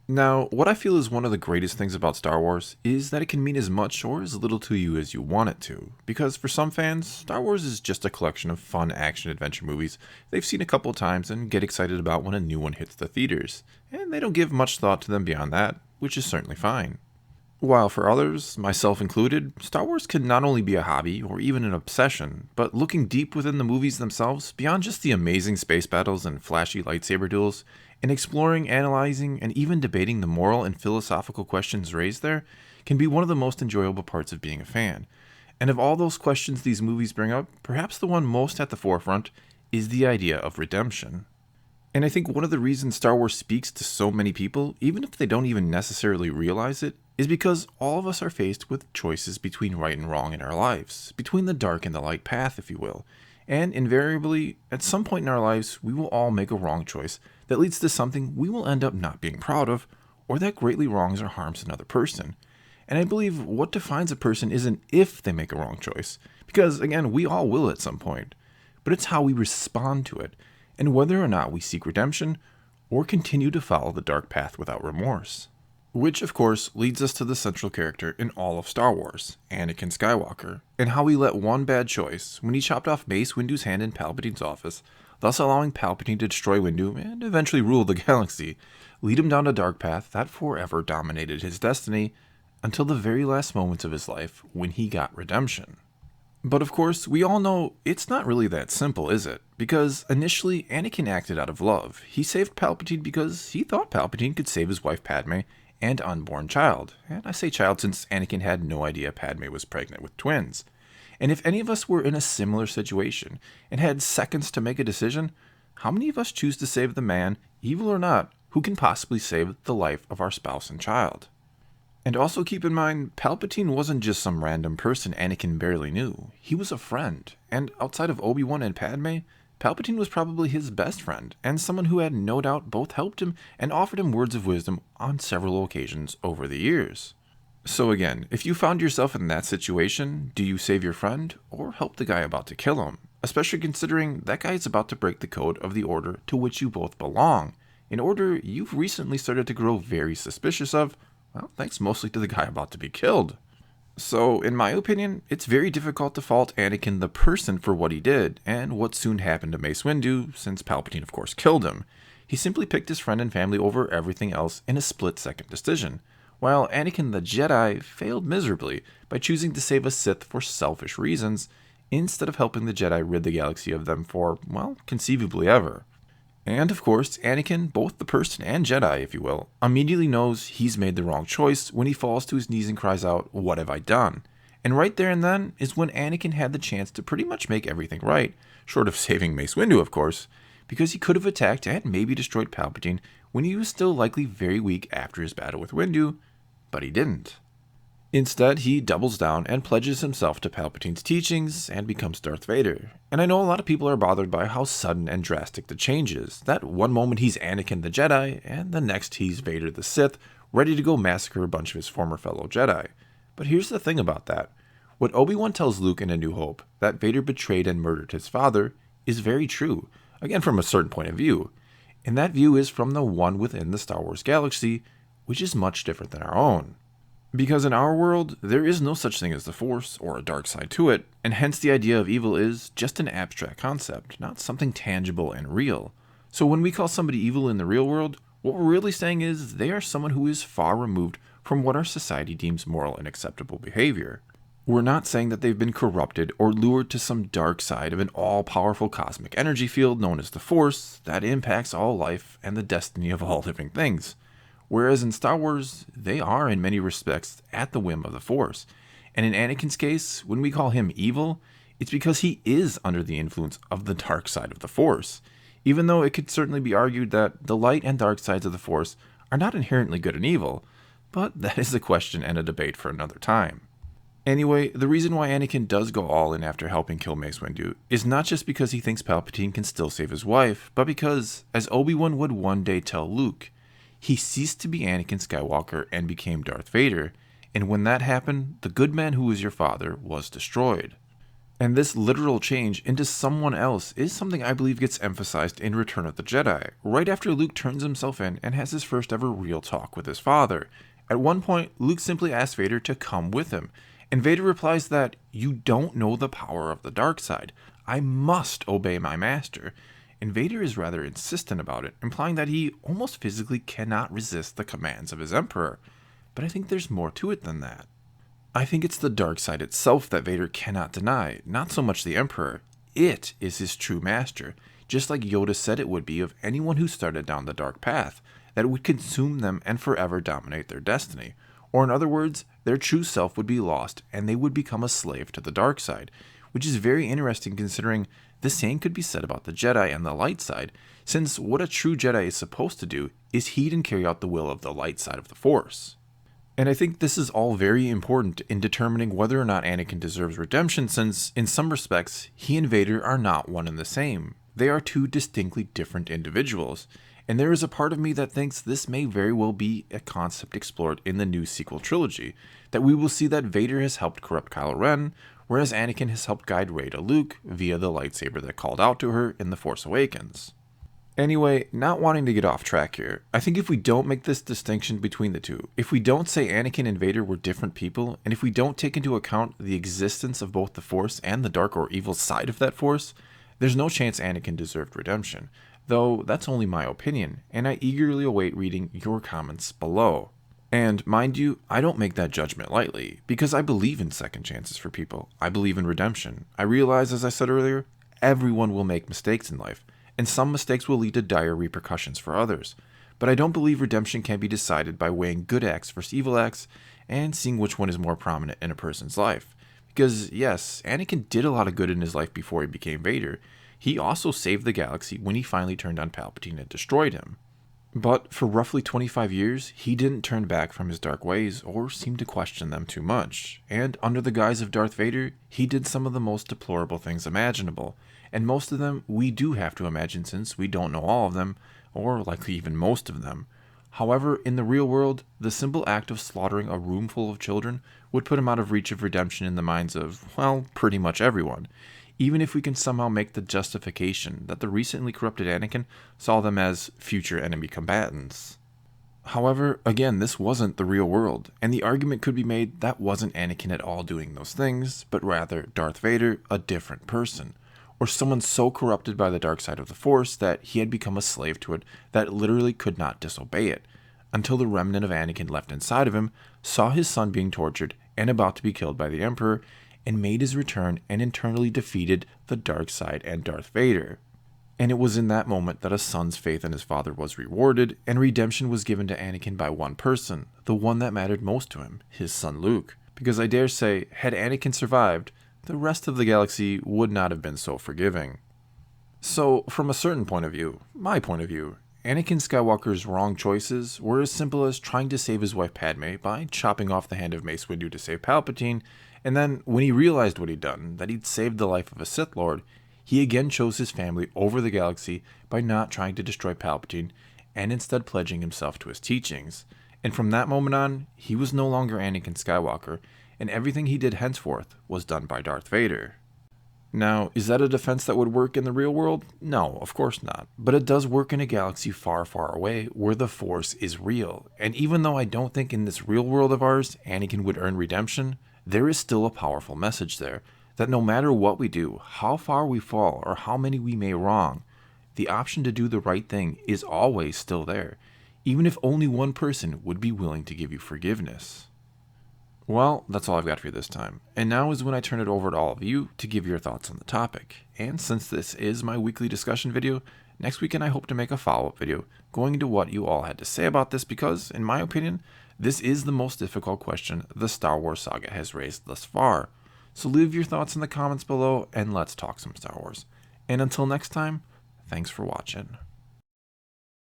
Now, what I feel is one of the greatest things about Star Wars is that it can mean as much or as little to you as you want it to. Because for some fans, Star Wars is just a collection of fun action adventure movies they've seen a couple times and get excited about when a new one hits the theaters, and they don't give much thought to them beyond that, which is certainly fine. While for others, myself included, Star Wars can not only be a hobby or even an obsession, but looking deep within the movies themselves, beyond just the amazing space battles and flashy lightsaber duels, and exploring, analyzing, and even debating the moral and philosophical questions raised there, can be one of the most enjoyable parts of being a fan. And of all those questions these movies bring up, perhaps the one most at the forefront is the idea of redemption. And I think one of the reasons Star Wars speaks to so many people, even if they don't even necessarily realize it, is because all of us are faced with choices between right and wrong in our lives, between the dark and the light path, if you will. And invariably, at some point in our lives, we will all make a wrong choice that leads to something we will end up not being proud of, or that greatly wrongs or harms another person. And I believe what defines a person isn't if they make a wrong choice, because again, we all will at some point, but it's how we respond to it, and whether or not we seek redemption or continue to follow the dark path without remorse. Which, of course, leads us to the central character in all of Star Wars, Anakin Skywalker, and how he let one bad choice, when he chopped off Mace Windu's hand in Palpatine's office, thus allowing Palpatine to destroy Windu and eventually rule the galaxy, lead him down a dark path that forever dominated his destiny until the very last moments of his life when he got redemption. But of course, we all know it's not really that simple, is it? Because initially, Anakin acted out of love. He saved Palpatine because he thought Palpatine could save his wife Padme and unborn child. And I say child since Anakin had no idea Padme was pregnant with twins. And if any of us were in a similar situation and had seconds to make a decision, how many of us choose to save the man, evil or not, who can possibly save the life of our spouse and child? And also keep in mind, Palpatine wasn't just some random person Anakin barely knew. He was a friend, and outside of Obi-Wan and Padme, Palpatine was probably his best friend, and someone who had no doubt both helped him and offered him words of wisdom on several occasions over the years. So again, if you found yourself in that situation, do you save your friend, or help the guy about to kill him? Especially considering that guy is about to break the code of the order to which you both belong, an order you've recently started to grow very suspicious of, well, thanks mostly to the guy about to be killed. So, in my opinion, it's very difficult to fault Anakin the person for what he did, and what soon happened to Mace Windu, since Palpatine of course killed him. He simply picked his friend and family over everything else in a split-second decision, while Anakin the Jedi failed miserably by choosing to save a Sith for selfish reasons, instead of helping the Jedi rid the galaxy of them for, well, conceivably ever. And of course, Anakin, both the person and Jedi, if you will, immediately knows he's made the wrong choice when he falls to his knees and cries out, "What have I done?" And right there and then is when Anakin had the chance to pretty much make everything right, short of saving Mace Windu, of course, because he could have attacked and maybe destroyed Palpatine when he was still likely very weak after his battle with Windu, but he didn't. Instead, he doubles down and pledges himself to Palpatine's teachings and becomes Darth Vader. And I know a lot of people are bothered by how sudden and drastic the change is. That one moment he's Anakin the Jedi, and the next he's Vader the Sith, ready to go massacre a bunch of his former fellow Jedi. But here's the thing about that. What Obi-Wan tells Luke in A New Hope, that Vader betrayed and murdered his father, is very true, again from a certain point of view. And that view is from the one within the Star Wars galaxy, which is much different than our own. Because in our world, there is no such thing as the Force, or a dark side to it, and hence the idea of evil is just an abstract concept, not something tangible and real. So when we call somebody evil in the real world, what we're really saying is they are someone who is far removed from what our society deems moral and acceptable behavior. We're not saying that they've been corrupted or lured to some dark side of an all-powerful cosmic energy field known as the Force that impacts all life and the destiny of all living things. Whereas in Star Wars, they are in many respects at the whim of the Force. And in Anakin's case, when we call him evil, it's because he is under the influence of the dark side of the Force. Even though it could certainly be argued that the light and dark sides of the Force are not inherently good and evil, but that is a question and a debate for another time. Anyway, the reason why Anakin does go all in after helping kill Mace Windu is not just because he thinks Palpatine can still save his wife, but because, as Obi-Wan would one day tell Luke, he ceased to be Anakin Skywalker and became Darth Vader, and when that happened, the good man who was your father was destroyed. And this literal change into someone else is something I believe gets emphasized in Return of the Jedi, right after Luke turns himself in and has his first ever real talk with his father. At one point, Luke simply asks Vader to come with him, and Vader replies that, "You don't know the power of the dark side. I must obey my master." And Vader is rather insistent about it, implying that he almost physically cannot resist the commands of his Emperor. But I think there's more to it than that. I think it's the dark side itself that Vader cannot deny, not so much the Emperor. It is his true master, just like Yoda said it would be of anyone who started down the dark path, that it would consume them and forever dominate their destiny. Or in other words, their true self would be lost and they would become a slave to the dark side, which is very interesting considering the same could be said about the Jedi and the light side, since what a true Jedi is supposed to do is heed and carry out the will of the light side of the Force. And I think this is all very important in determining whether or not Anakin deserves redemption, since, in some respects, he and Vader are not one and the same. They are two distinctly different individuals, and there is a part of me that thinks this may very well be a concept explored in the new sequel trilogy, that we will see that Vader has helped corrupt Kylo Ren, whereas Anakin has helped guide Rey to Luke via the lightsaber that called out to her in The Force Awakens. Anyway, not wanting to get off track here, I think if we don't make this distinction between the two, if we don't say Anakin and Vader were different people, and if we don't take into account the existence of both the Force and the dark or evil side of that Force, there's no chance Anakin deserved redemption, though that's only my opinion, and I eagerly await reading your comments below. And mind you, I don't make that judgment lightly, because I believe in second chances for people. I believe in redemption. I realize, as I said earlier, everyone will make mistakes in life, and some mistakes will lead to dire repercussions for others. But I don't believe redemption can be decided by weighing good acts versus evil acts and seeing which one is more prominent in a person's life. Because yes, Anakin did a lot of good in his life before he became Vader. He also saved the galaxy when he finally turned on Palpatine and destroyed him. But for roughly 25 years, he didn't turn back from his dark ways or seem to question them too much. And under the guise of Darth Vader, he did some of the most deplorable things imaginable. And most of them we do have to imagine since we don't know all of them, or likely even most of them. However, in the real world, the simple act of slaughtering a room full of children would put him out of reach of redemption in the minds of, well, pretty much everyone. Even if we can somehow make the justification that the recently corrupted Anakin saw them as future enemy combatants. However, again, this wasn't the real world, and the argument could be made that wasn't Anakin at all doing those things, but rather Darth Vader, a different person. Or someone so corrupted by the dark side of the Force that he had become a slave to it that literally could not disobey it, until the remnant of Anakin left inside of him saw his son being tortured and about to be killed by the Emperor, and made his return and internally defeated the dark side and Darth Vader. And it was in that moment that a son's faith in his father was rewarded, and redemption was given to Anakin by one person, the one that mattered most to him, his son Luke. Because I dare say, had Anakin survived, the rest of the galaxy would not have been so forgiving. So, from a certain point of view, my point of view, Anakin Skywalker's wrong choices were as simple as trying to save his wife Padme by chopping off the hand of Mace Windu to save Palpatine, and then, when he realized what he'd done, that he'd saved the life of a Sith Lord, he again chose his family over the galaxy by not trying to destroy Palpatine, and instead pledging himself to his teachings. And from that moment on, he was no longer Anakin Skywalker, and everything he did henceforth was done by Darth Vader. Now, is that a defense that would work in the real world? No, of course not. But it does work in a galaxy far, far away where the Force is real. And even though I don't think in this real world of ours Anakin would earn redemption, there is still a powerful message there, that no matter what we do, how far we fall, or how many we may wrong, the option to do the right thing is always still there, even if only one person would be willing to give you forgiveness. Well, that's all I've got for you this time, and now is when I turn it over to all of you to give your thoughts on the topic. And since this is my weekly discussion video, next weekend I hope to make a follow-up video going into what you all had to say about this because, in my opinion, this is the most difficult question the Star Wars saga has raised thus far. So leave your thoughts in the comments below and let's talk some Star Wars. And until next time, thanks for watching.